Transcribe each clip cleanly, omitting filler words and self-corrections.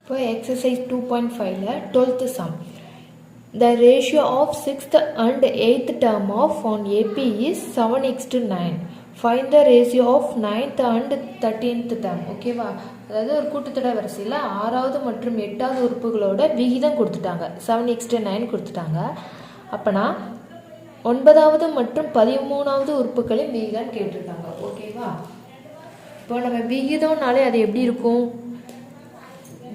இப்போ exercise 2.5ல 12th sum. The ratio of 6th and 8th term of on AP is 7:9. Find the ratio of 9th and 13th term. ஓகேவா? அதாவது ஒரு கூட்டுத்தொடர் வரிசையில் 6வது மற்றும் 8வது உறுப்புகளோட விகிதம் கொடுத்துட்டாங்க. 7:9 கொடுத்துட்டாங்க. அப்போனா 9வது மற்றும் 13வது உறுப்புகளின் விகிதம் கேட்டிருக்காங்க. ஓகேவா? இப்போ நம்ம விகிதம்னாலே அது எப்படி இருக்கும்?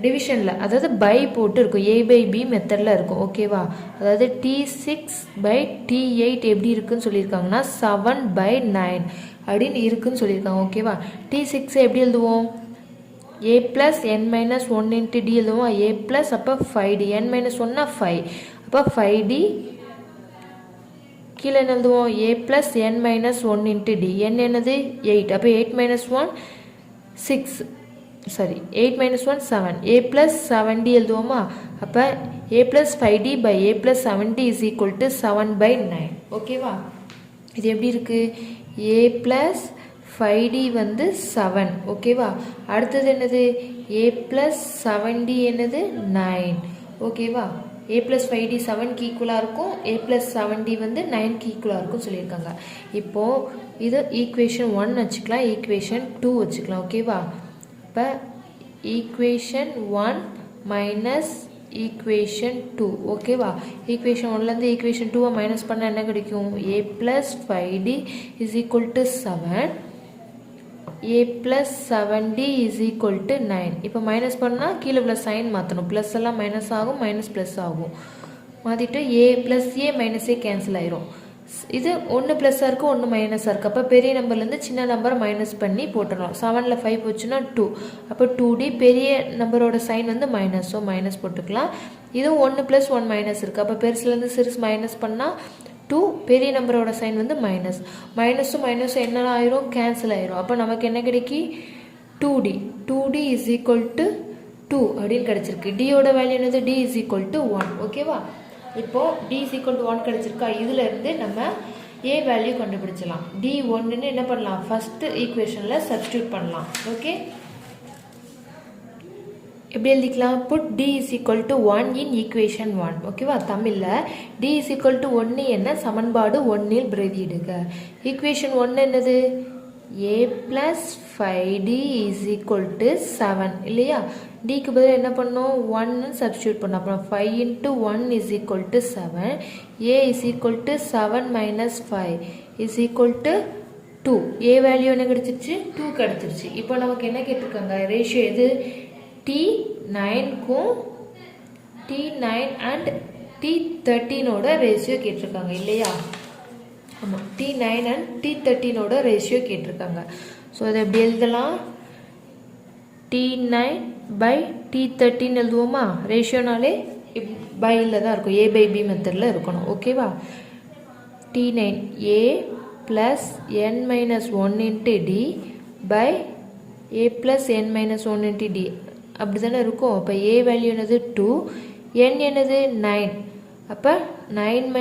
டிவிஷனில், அதாவது பை போட்டு இருக்கும், A/B மெத்தடில் இருக்கும். ஓகேவா? அதாவது T6/T8 எப்படி இருக்குன்னு சொல்லியிருக்காங்கன்னா 7/9 அப்படின்னு இருக்குன்னு சொல்லியிருக்காங்க. ஓகேவா? T6 எப்படி எழுதுவோம்? A + n-1 × D எழுதுவோம். A + அப்போ 5D, n-1 5, அப்போ 5D கீழே என்ன எழுதுவோம்? A + n-1 × D, n என்னது 8, அப்போ 8 - 1 6, சாரி 8 - 1 7, A + 7D எழுதுவோமா? அப்போ A + 5D/A + 7D = 7/9. ஓகேவா? இது எப்படி இருக்கு? A + 5D வந்து 7. ஓகேவா? அடுத்தது என்னது? A + 7D என்னது 9. ஓகேவா? A + 5D 7க்கு ஈக்குவலாக இருக்கும், A + 7D வந்து 9க்கு ஈக்குவலாக இருக்கும் சொல்லியிருக்காங்க. இப்போது இது ஈக்குவேஷன் 1 வச்சுக்கலாம், ஈக்குவேஷன் 2 வச்சுக்கலாம். ஓகேவா? இப்போ ஈக்குவேஷன் 1 மைனஸ் ஈக்குவேஷன் 2. ஓகேவா? ஈக்குவேஷன் 1லேருந்து ஈக்குவேஷன் 2-ஐ மைனஸ் பண்ணால் என்ன கிடைக்கும்? A + 5D = 7, A + 7D = 9. இப்போ மைனஸ் பண்ணால் கீழே உள்ள சைன் மாற்றணும். ப்ளஸ் எல்லாம் மைனஸ் ஆகும், மைனஸ் ப்ளஸ் ஆகும். மாற்றிட்டு A + A - A கேன்சல் ஆயிரும். இது ஒன்று ப்ளஸ்ஸாக இருக்குது, ஒன்று மைனஸாக இருக்குது. அப்போ பெரிய நம்பர்லேருந்து சின்ன நம்பரை மைனஸ் பண்ணி போட்டுடணும். 7ல் 5 போச்சுன்னா 2, அப்போ 2D. பெரிய நம்பரோட சைன் வந்து மைனஸ், ஸோ மைனஸ் போட்டுக்கலாம். இதுவும் 1 + 1 மைனஸ் இருக்குது, அப்போ பெருசுலேருந்து சிறுசு மைனஸ் பண்ணால் 2, பெரிய நம்பரோட சைன் வந்து மைனஸ். மைனஸும் மைனஸும் என்ன ஆயிரும்? கேன்சல் ஆயிரும். அப்போ நமக்கு என்ன கிடைக்கி? 2D. 2D = 2 அப்படின்னு கிடச்சிருக்கு. டியோட வேல்யூ என்னது? D = 1. ஓகேவா? இப்போது D = 1 கிடச்சிருக்கா? இதிலேருந்து நம்ம A வேல்யூ கண்டுபிடிச்சலாம். D 1ன்னு என்ன பண்ணலாம்? ஃபஸ்ட்டு ஈக்குவேஷனில் சப்ஸ்டியூட் பண்ணலாம். ஓகே, எப்படி எழுதிக்கலாம்? Put D = 1 in equation 1. ஓகேவா? தமிழில் D = 1 என்ன சமன்பாடு 1ல் பிரதியிடுக. ஈக்குவேஷன் 1 என்னது? A + 5D = 7 இல்லையா? Dக்கு பதில் என்ன பண்ணோம்? 1ன்னு சப்ஸ்டியூட் பண்ணோம். அப்புறம் 5 × 1 = 7. A = 7 - 5 = 2. A வேல்யூ என்ன கிடச்சிருச்சு? 2 கிடச்சிருச்சு. இப்போ நமக்கு என்ன கேட்டிருக்காங்க? ரேஷியோ எது? T9க்கும் T9 அண்ட் T13ஓட ரேஷியோ கேட்டிருக்காங்க இல்லையா? ஆமாம், T9 அண்ட் T13ஓட ரேஷியோ கேட்டிருக்காங்க. ஸோ அதை எப்படி எழுதலாம்? T9/T13 எழுதுவோமா? ரேஷியோனாலே பையில் தான் இருக்கும், A/B மெத்தடில் இருக்கணும். ஓகேவா? T9 A + n-1 × D by A + n-1 × D அப்படி தானே இருக்கும். அப்போ A வேல்யூ என்னது? 2, n என்னது? 9, அப்போ 9 -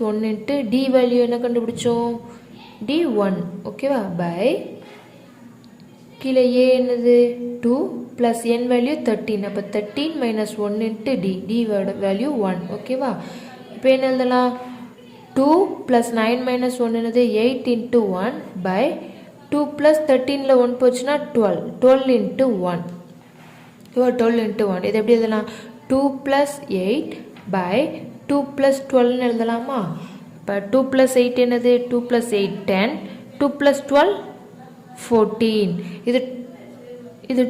1 × D வேல்யூ என்ன கண்டுபிடிச்சோம்? D 1. ஓகேவா? பை கீழே A என்னது? 2 ப்ளஸ் n வேல்யூ 13, அப்போ 13 - 1 × D, D வேல்யூ 1. ஓகேவா? இப்போ என்ன எழுதலாம்? 2 + 9 - 1 என்னது? 8 × 1 பை 2 + 13ல் 1 போச்சுன்னா 12, 12 × 1. 12 × 1 இது எப்படி எழுதலாம்? 2 + 8 பை 2 + 12ன்னு எழுதலாமா? இப்போ 2 + 8 என்னது? 2 + 8 10, 2 + 12 14. இது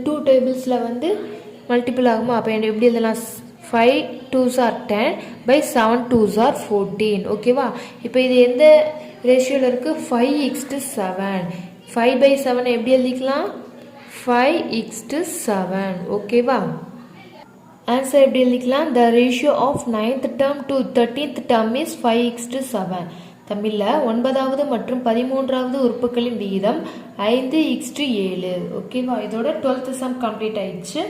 2 டேபிள்ஸில் வந்து மல்டிபிள் ஆகுமா? அப்போ எப்படி எழுதலாம்? 5 2s are 10 by 7 2s are 14. ஓகேவா? இப்போ இது எந்த ரேஷியோவில் இருக்குது? 5:7. 5/7 எப்படி எழுதிக்கலாம்? 5:7. ஓகேவா? ஆன்சர் எப்படி எழுதிக்கலாம்? The ratio of 9th term to 13th term is 5:7. தமிழில் 9வது மற்றும் 13வது உறுப்புகளின் விகிதம் 5:7. ஓகேவா? இதோட 12th sum கம்ப்ளீட் ஆயிடுச்சு.